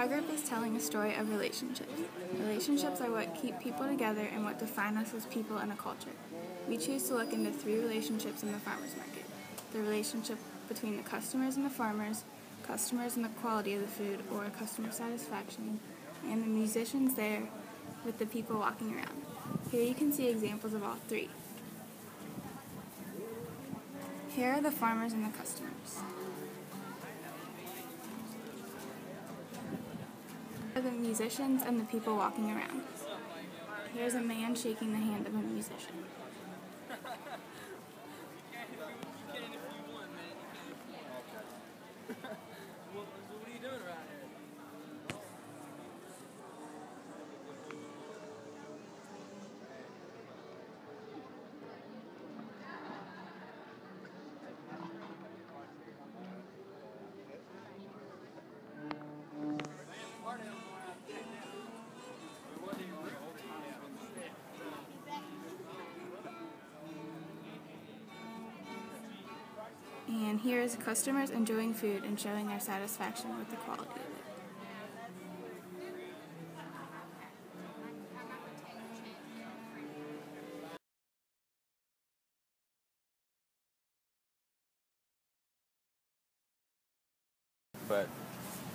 Our group is telling a story of relationships. Relationships are what keep people together and what define us as people and a culture. We choose to look into 3 relationships in the farmers market: the relationship between the customers and the farmers, customers and the quality of the food or customer satisfaction, and the musicians there with the people walking around. Here you can see examples of all 3. Here are the farmers and the customers. Here are the musicians and the people walking around. Here's a man shaking the hand of a musician. What are you doing around here? And here is customers enjoying food and showing their satisfaction with the quality of it. But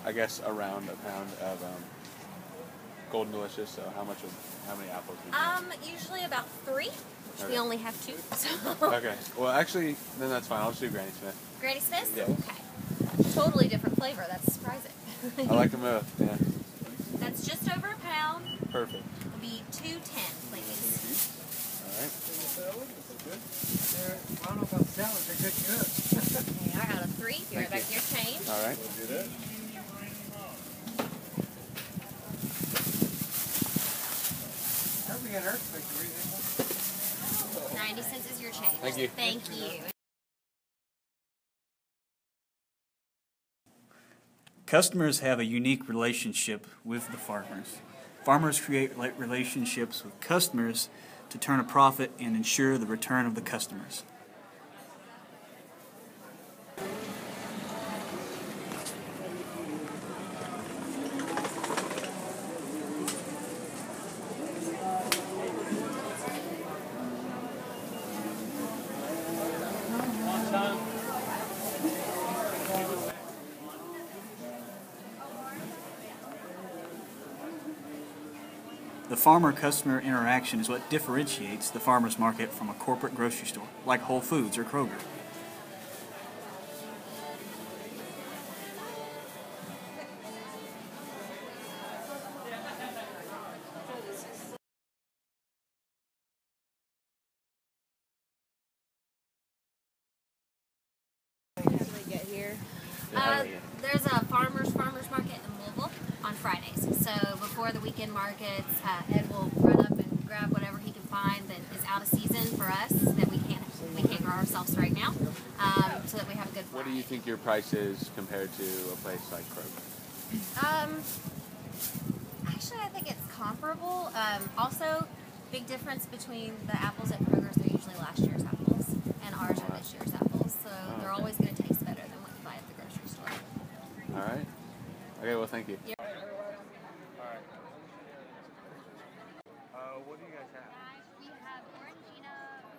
I guess around a pound of Golden Delicious. So how many apples do you need? Usually about 3. Okay. We only have 2. So. Okay. Well, actually, then that's fine. I'll just do Granny Smith. Granny Smith? Yeah. Okay. Totally different flavor. That's surprising. I like them both. Yeah. That's just over a pound. Perfect. It'll be $2.10, please. All right. I don't know about salads. They're good cooks. Okay, I got a 3. Be right back to your change. All right. Do that. We got earthquake. 90 cents is your change. Thank you. Thank you. Customers have a unique relationship with the farmers. Farmers create relationships with customers to turn a profit and ensure the return of the customers. The farmer-customer interaction is what differentiates the farmers market from a corporate grocery store, like Whole Foods or Kroger. Get here. Yeah. There's a farmers market in Louisville on Fridays. So before the weekend markets, Ed will run up and grab whatever he can find that is out of season for us that we can't grow ourselves right now, so that we have a good What do you think your price is compared to a place like Kroger? Actually, I think it's comparable. Also, big difference between the apples at Kroger's, they're usually last year's apples, and ours are this year's apples. So they're always going to taste better than what you buy at the grocery store. All right. Okay. Well, thank you. Yep. What do you guys have? We have Orangina,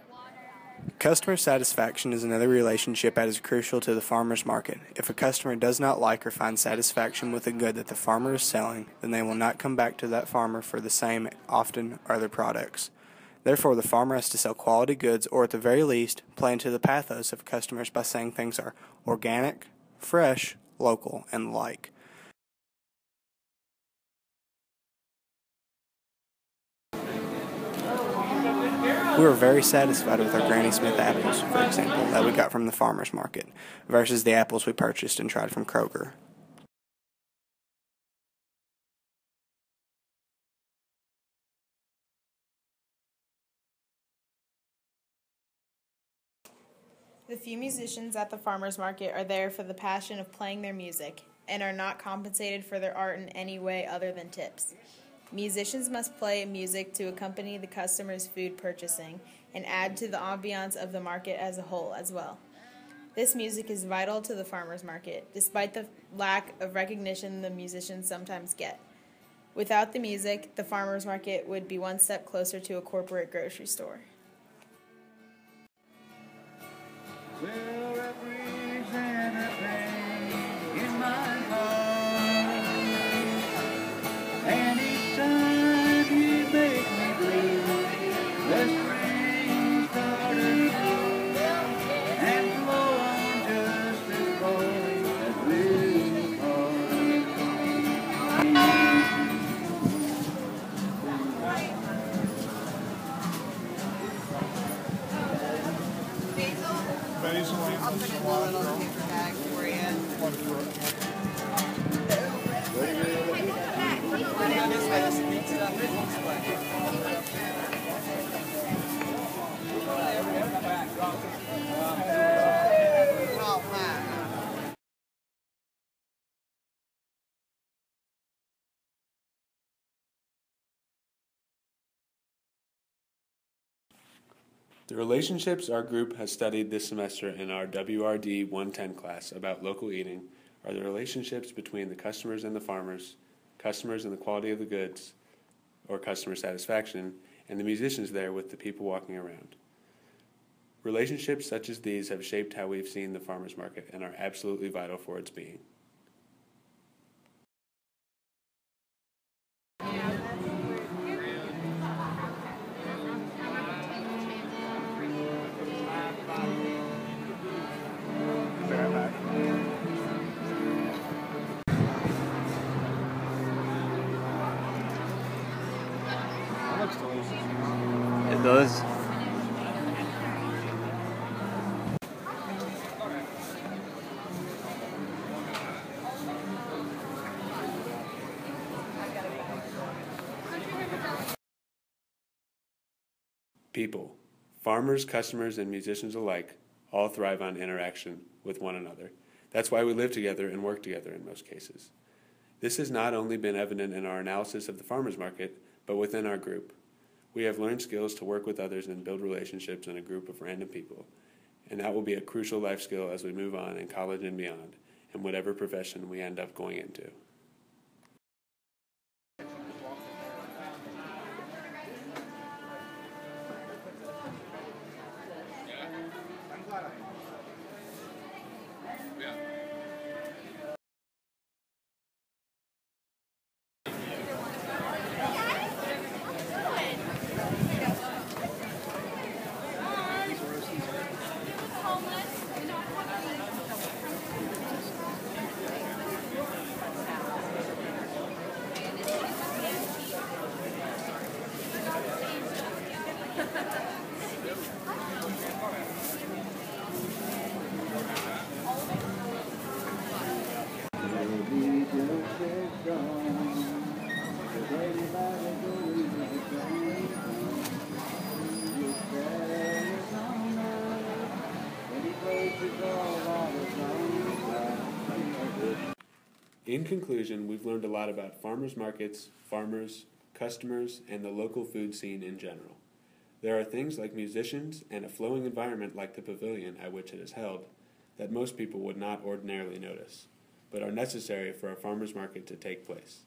water. Customer satisfaction is another relationship that is crucial to the farmer's market. If a customer does not like or find satisfaction with a good that the farmer is selling, then they will not come back to that farmer for the same, often, other products. Therefore, the farmer has to sell quality goods, or at the very least, play into the pathos of customers by saying things are organic, fresh, local, and the like. We were very satisfied with our Granny Smith apples, for example, that we got from the farmer's market, versus the apples we purchased and tried from Kroger. The few musicians at the farmers market are there for the passion of playing their music and are not compensated for their art in any way other than tips. Musicians must play music to accompany the customer's food purchasing and add to the ambiance of the market as a whole as well. This music is vital to the farmers market, despite the lack of recognition the musicians sometimes get. Without the music, the farmers market would be one step closer to a corporate grocery store. Will represent a pain in my heart. Anytime you make me blue, the spring started and flow on just as boldly as blue I'll put it in the little paper bag for you. Oh, wow. The relationships our group has studied this semester in our WRD 110 class about local eating are the relationships between the customers and the farmers, customers and the quality of the goods, or customer satisfaction, and the musicians there with the people walking around. Relationships such as these have shaped how we've seen the farmers market and are absolutely vital for its being. It does. People, farmers, customers, and musicians alike, all thrive on interaction with one another. That's why we live together and work together in most cases. This has not only been evident in our analysis of the farmers market, but within our group. We have learned skills to work with others and build relationships in a group of random people, and that will be a crucial life skill as we move on in college and beyond, and whatever profession we end up going into. In conclusion, we've learned a lot about farmers markets, farmers, customers, and the local food scene in general. There are things like musicians and a flowing environment like the pavilion at which it is held that most people would not ordinarily notice, but are necessary for a farmers market to take place.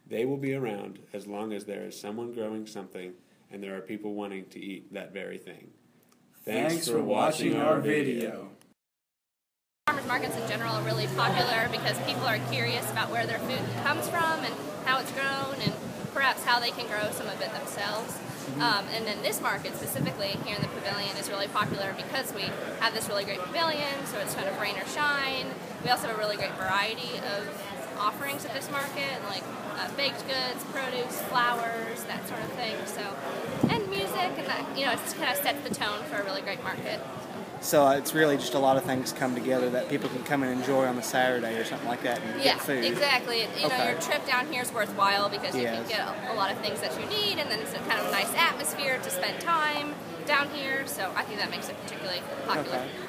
They will be around as long as there is someone growing something and there are people wanting to eat that very thing. Thanks for watching our video. Farmers markets in general are really popular because people are curious about where their food comes from and how it's grown and perhaps how they can grow some of it themselves. And then this market specifically here in the pavilion is really popular because we have this really great pavilion, so it's kind of rain or shine. We also have a really great variety of offerings at this market, like baked goods, produce, flowers, that sort of thing. So, and music, and that, you know, it kind of sets the tone for a really great market. So it's really just a lot of things come together that people can come and enjoy on a Saturday or something like that and get food. Yeah, exactly. You know, Okay. your trip down here is worthwhile because you Yes. can get a lot of things that you need, and then it's a kind of nice atmosphere to spend time down here. So I think that makes it particularly popular. Okay.